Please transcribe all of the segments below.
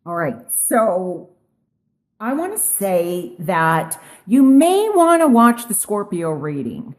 All right. So I want to say that you may want to watch the Scorpio reading.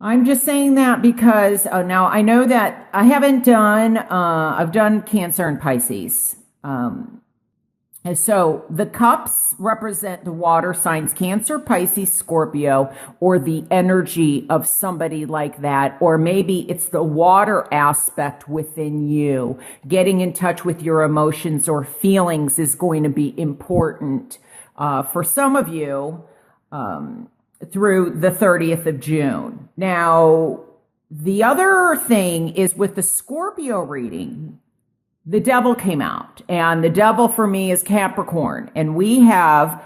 I'm just saying that because now I know that I haven't done, I've done Cancer and Pisces. And so the cups represent the water signs, Cancer, Pisces, Scorpio, or the energy of somebody like that. Or maybe it's the water aspect within you. Getting in touch with your emotions or feelings is going to be important for some of you through the 30th of June. Now, the other thing is with the Scorpio reading, the devil came out, and the devil for me is Capricorn, and we have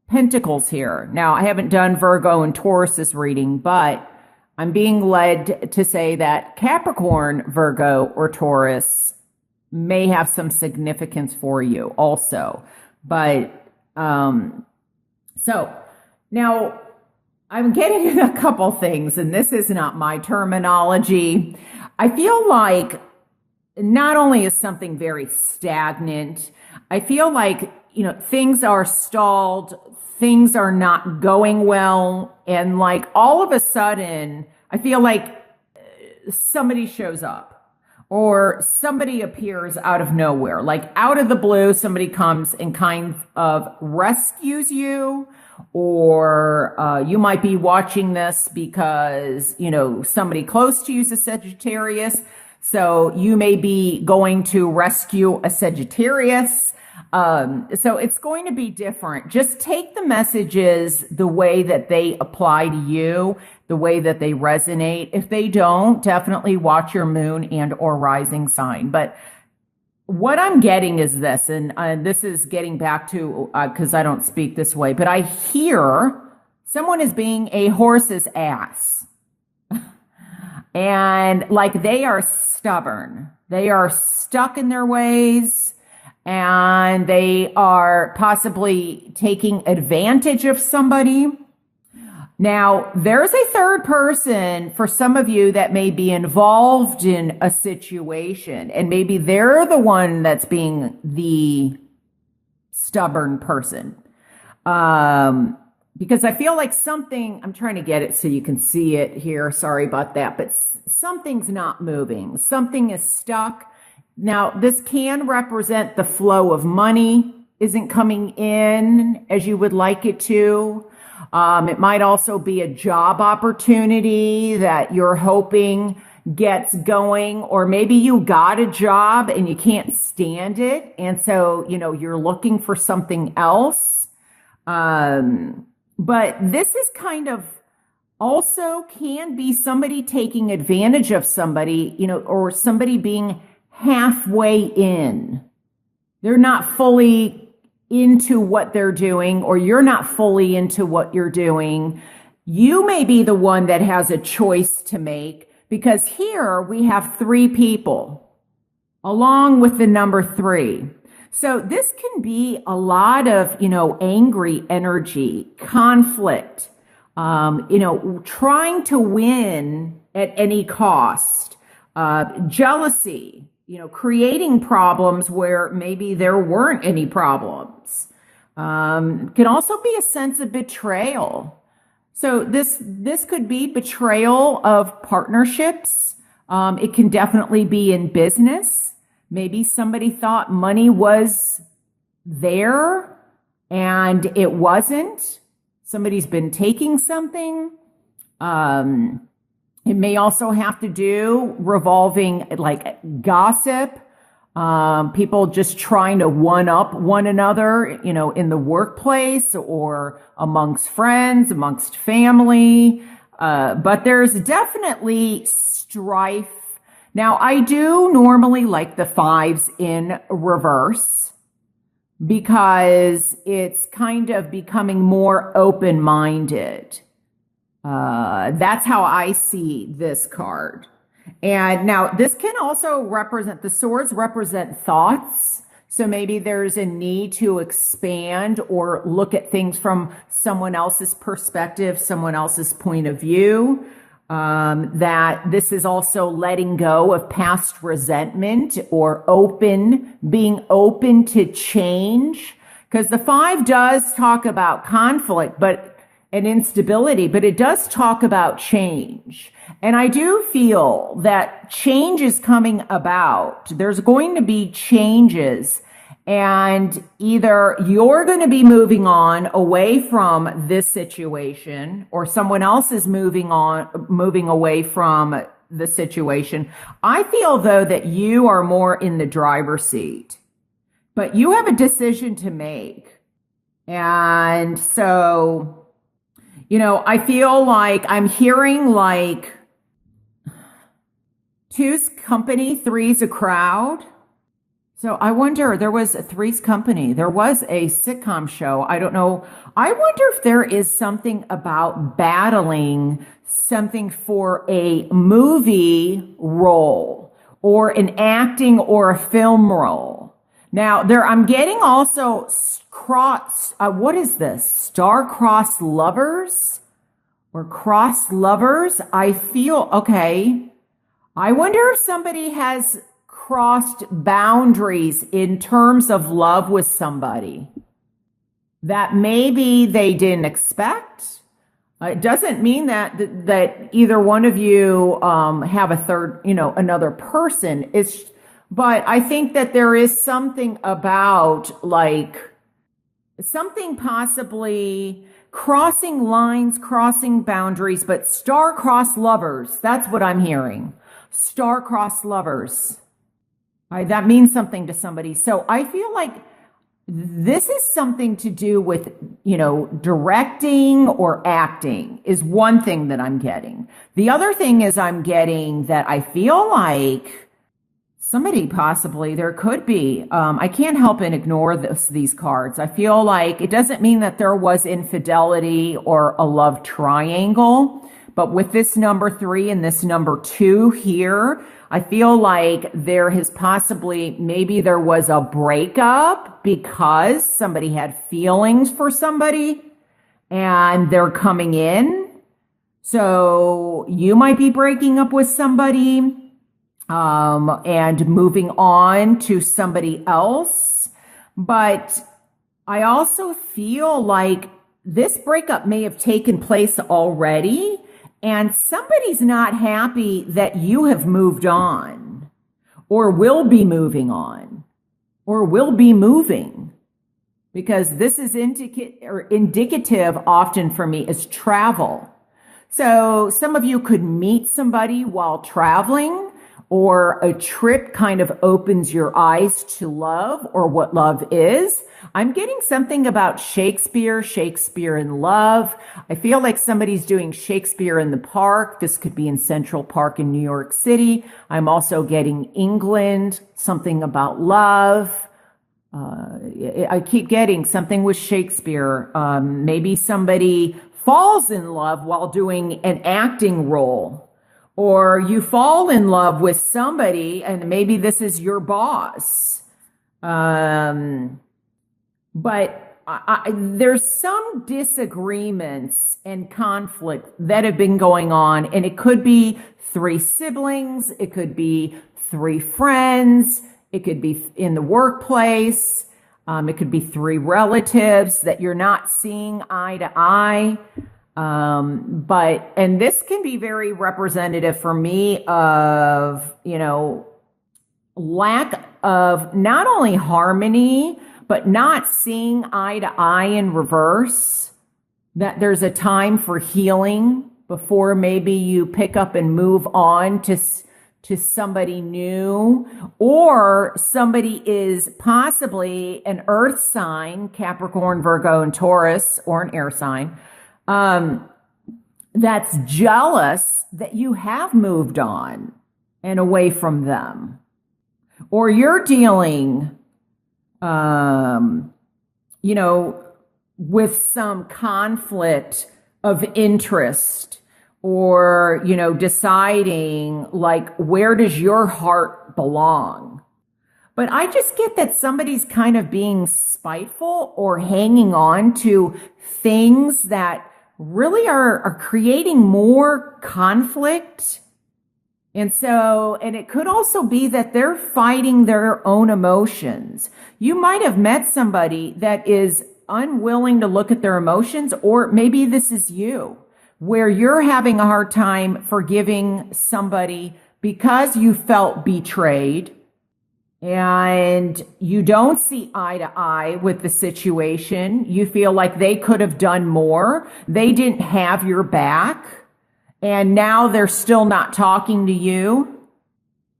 pentacles here. Now, I haven't done Virgo and Taurus's reading, but I'm being led to say that Capricorn, Virgo, or Taurus may have some significance for you also. But, so now I'm getting in a couple things, and this is not my terminology. I feel like not only is something very stagnant, I feel like, things are stalled, things are not going well. And like all of a sudden, I feel like somebody shows up or somebody appears out of nowhere, like out of the blue, somebody comes and kind of rescues you. Or you might be watching this because, somebody close to you is a Sagittarius. So you may be going to rescue a Sagittarius. So it's going to be different. Just take the messages the way that they apply to you, the way that they resonate. If they don't, definitely watch your moon and or rising sign. But what I'm getting is this, and this is getting back to, because I don't speak this way, but I hear someone is being a horse's ass. And like they are stubborn. They are stuck in their ways, and they are possibly taking advantage of somebody. Now, there's a third person for some of you that may be involved in a situation, and maybe they're the one that's being the stubborn person. Because I feel like something, I'm trying to get it so you can see it here. Sorry about that, but something's not moving. Something is stuck. Now, this can represent the flow of money isn't coming in as you would like it to. It might also be a job opportunity that you're hoping gets going, or maybe you got a job and you can't stand it. And so, you're looking for something else. But this is kind of also can be somebody taking advantage of somebody, or somebody being halfway in. They're not fully into what they're doing, or you're not fully into what you're doing. You may be the one that has a choice to make, because here we have 3 people along with the number 3. So this can be a lot of, angry energy, conflict, trying to win at any cost, jealousy, creating problems where maybe there weren't any problems. Can also be a sense of betrayal. So this could be betrayal of partnerships. It can definitely be in business. Maybe somebody thought money was there and it wasn't. Somebody's been taking something. It may also have to do revolving like gossip, people just trying to one up one another, in the workplace or amongst friends, amongst family. But there's definitely strife. Now, I do normally like the 5s in reverse because it's kind of becoming more open-minded. That's how I see this card. And now this can also represent, the swords represent thoughts. So maybe there's a need to expand or look at things from someone else's perspective, someone else's point of view. That this is also letting go of past resentment or being open to change. Because the 5 does talk about conflict, and instability, but it does talk about change. And I do feel that change is coming about. There's going to be changes, and either you're going to be moving on away from this situation, or someone else is moving away from the situation. I feel, though, that you are more in the driver's seat, but you have a decision to make. And so, I feel like I'm hearing like 2's company, 3's a crowd. So I wonder, there was a 3's company. There was a sitcom show. I don't know. I wonder if there is something about battling something for a movie role or an acting or a film role. Now I'm getting also what is this? Star-crossed lovers or cross lovers? I feel, okay. I wonder if somebody has crossed boundaries in terms of love with somebody that maybe they didn't expect. It doesn't mean that either one of you have a third, another person. But I think that there is something about like something possibly crossing lines, crossing boundaries, but star-crossed lovers. That's what I'm hearing. Star-crossed lovers. That means something to somebody. So I feel like this is something to do with, directing or acting is one thing that I'm getting. The other thing is I'm getting that I feel like somebody possibly, there could be, I can't help and ignore these cards. I feel like it doesn't mean that there was infidelity or a love triangle, but with this number 3 and this number 2 here, I feel like there has maybe there was a breakup because somebody had feelings for somebody and they're coming in. So you might be breaking up with somebody and moving on to somebody else. But I also feel like this breakup may have taken place already, and somebody's not happy that you have moved on, or will be moving on, or will be moving, because this is indicative often for me is travel. So some of you could meet somebody while traveling, or a trip kind of opens your eyes to love or what love is. I'm getting something about Shakespeare in love. I feel like somebody's doing Shakespeare in the Park. This could be in Central Park in New York City. I'm also getting England, something about love. I keep getting something with Shakespeare. Maybe somebody falls in love while doing an acting role. Or you fall in love with somebody and maybe this is your boss. But there's some disagreements and conflict that have been going on, and it could be 3 siblings, it could be 3 friends, it could be in the workplace, it could be 3 relatives that you're not seeing eye to eye. And this can be very representative for me of, lack of not only harmony, but not seeing eye to eye in reverse, that there's a time for healing before maybe you pick up and move on to somebody new, or somebody is possibly an earth sign, Capricorn, Virgo, and Taurus, or an air sign, that's jealous that you have moved on and away from them, or you're dealing with some conflict of interest, or, deciding like, where does your heart belong? But I just get that somebody's kind of being spiteful or hanging on to things that really are creating more conflict. And it could also be that they're fighting their own emotions. You might have met somebody that is unwilling to look at their emotions, or maybe this is you, where you're having a hard time forgiving somebody because you felt betrayed and you don't see eye to eye with the situation. You feel like they could have done more. They didn't have your back. And now they're still not talking to you.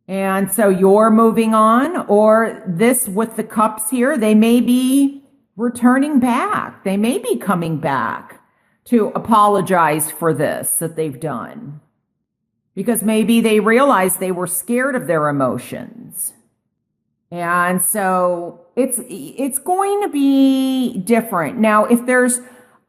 And so you're moving on. Or this with the cups here, they may be returning back. They may be coming back to apologize for this that they've done. Because maybe they realized they were scared of their emotions. And so it's going to be different. Now, if there's,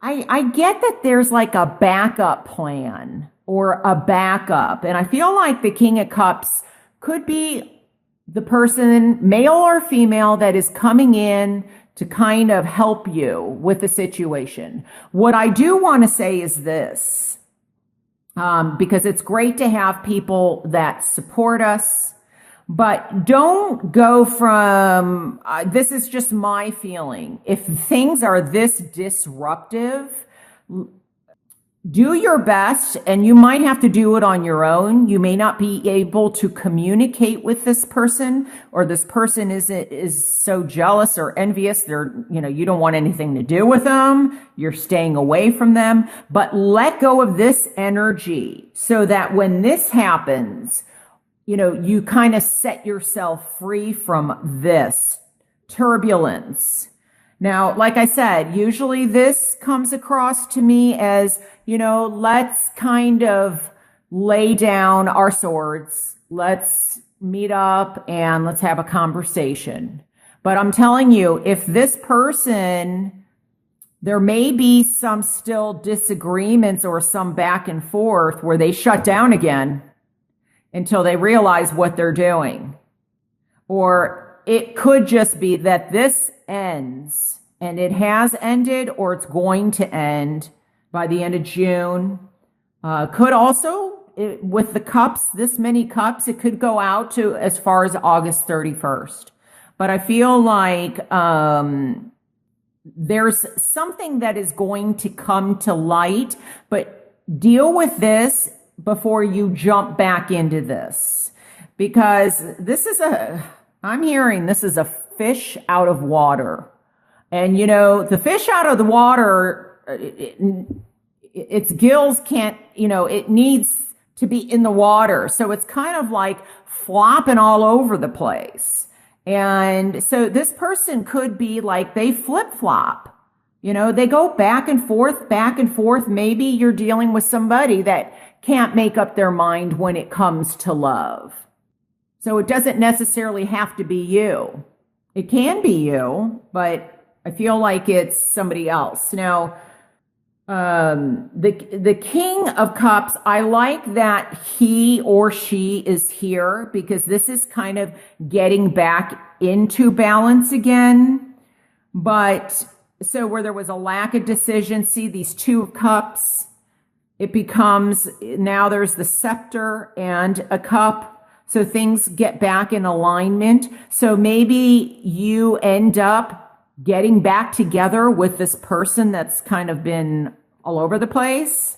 I get that there's like a backup plan or a backup. And I feel like the King of Cups could be the person, male or female, that is coming in to kind of help you with the situation. What I do want to say is this, because it's great to have people that support us, but don't go from, this is just my feeling. If things are this disruptive, do your best, and you might have to do it on your own. You may not be able to communicate with this person, or this person is so jealous or envious. You don't want anything to do with them. You're staying away from them, but let go of this energy so that when this happens, you kind of set yourself free from this turbulence. Now, like I said, usually this comes across to me as, let's kind of lay down our swords. Let's meet up and let's have a conversation. But I'm telling you, if this person, there may be some still disagreements or some back and forth where they shut down again until they realize what they're doing. Or it could just be that this ends, and it has ended, or it's going to end by the end of June. Could also, with the cups, this many cups, it could go out to as far as August 31st. But I feel like there's something that is going to come to light, but deal with this before you jump back into this. Because I'm hearing this is a fish out of water. And, the fish out of the water, its gills can't, it needs to be in the water. So it's kind of like flopping all over the place. And so this person could be like, they flip-flop. They go back and forth, back and forth. Maybe you're dealing with somebody that can't make up their mind when it comes to love. So it doesn't necessarily have to be you. It can be you, but I feel like it's somebody else. Now, the King of Cups, I like that he or she is here, because this is kind of getting back into balance again. But so where there was a lack of decision, see these Two of Cups, it becomes, now there's the scepter and a cup. So things get back in alignment. So maybe you end up getting back together with this person that's kind of been all over the place.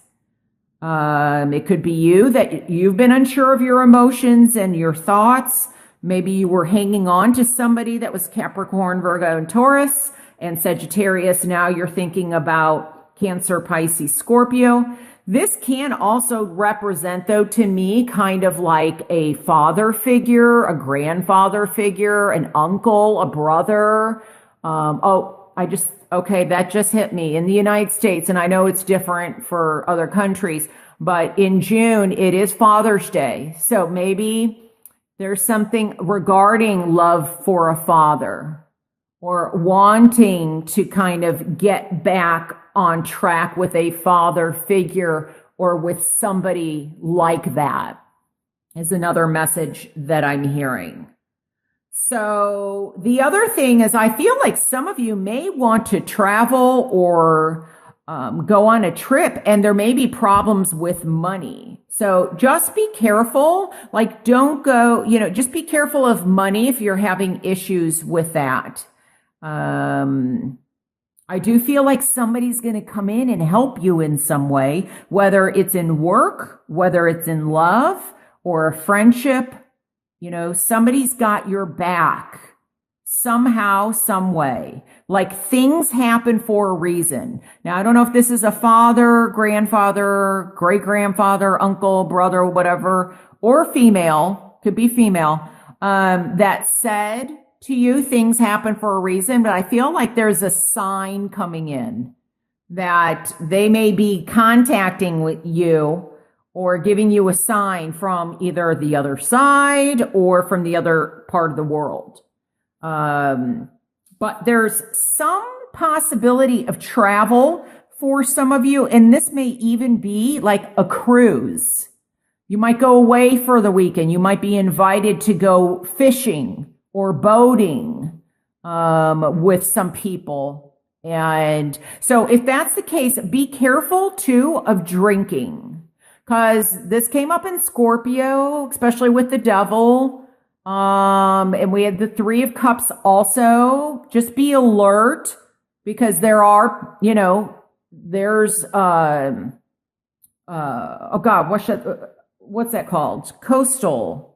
It could be you, that you've been unsure of your emotions and your thoughts. Maybe you were hanging on to somebody that was Capricorn, Virgo, and Taurus, and Sagittarius. Now you're thinking about Cancer, Pisces, Scorpio. This can also represent, though, to me, kind of like a father figure, a grandfather figure, an uncle, a brother. That just hit me. In the United States, and I know it's different for other countries, but in June, it is Father's Day. So maybe there's something regarding love for a father, or wanting to kind of get back on track with a father figure, or with somebody like that, is another message that I'm hearing. So the other thing is, I feel like some of you may want to travel or go on a trip, and there may be problems with money. So just be careful. Like, don't go, just be careful of money if you're having issues with that. I do feel like somebody's going to come in and help you in some way, whether it's in work, whether it's in love or a friendship. Somebody's got your back somehow, some way. Like, things happen for a reason. Now, I don't know if this is a father, grandfather, great-grandfather, uncle, brother, whatever, or female, could be female, that said to you, things happen for a reason, but I feel like there's a sign coming in that they may be contacting with you or giving you a sign from either the other side or from the other part of the world. But there's some possibility of travel for some of you, and this may even be like a cruise. You might go away for the weekend. You might be invited to go fishing or boating with some people. And so if that's the case, be careful too of drinking, because this came up in Scorpio, especially with the devil. And we had the Three of Cups also. Just be alert, because there are, there's, oh God, what's that called? Coastal.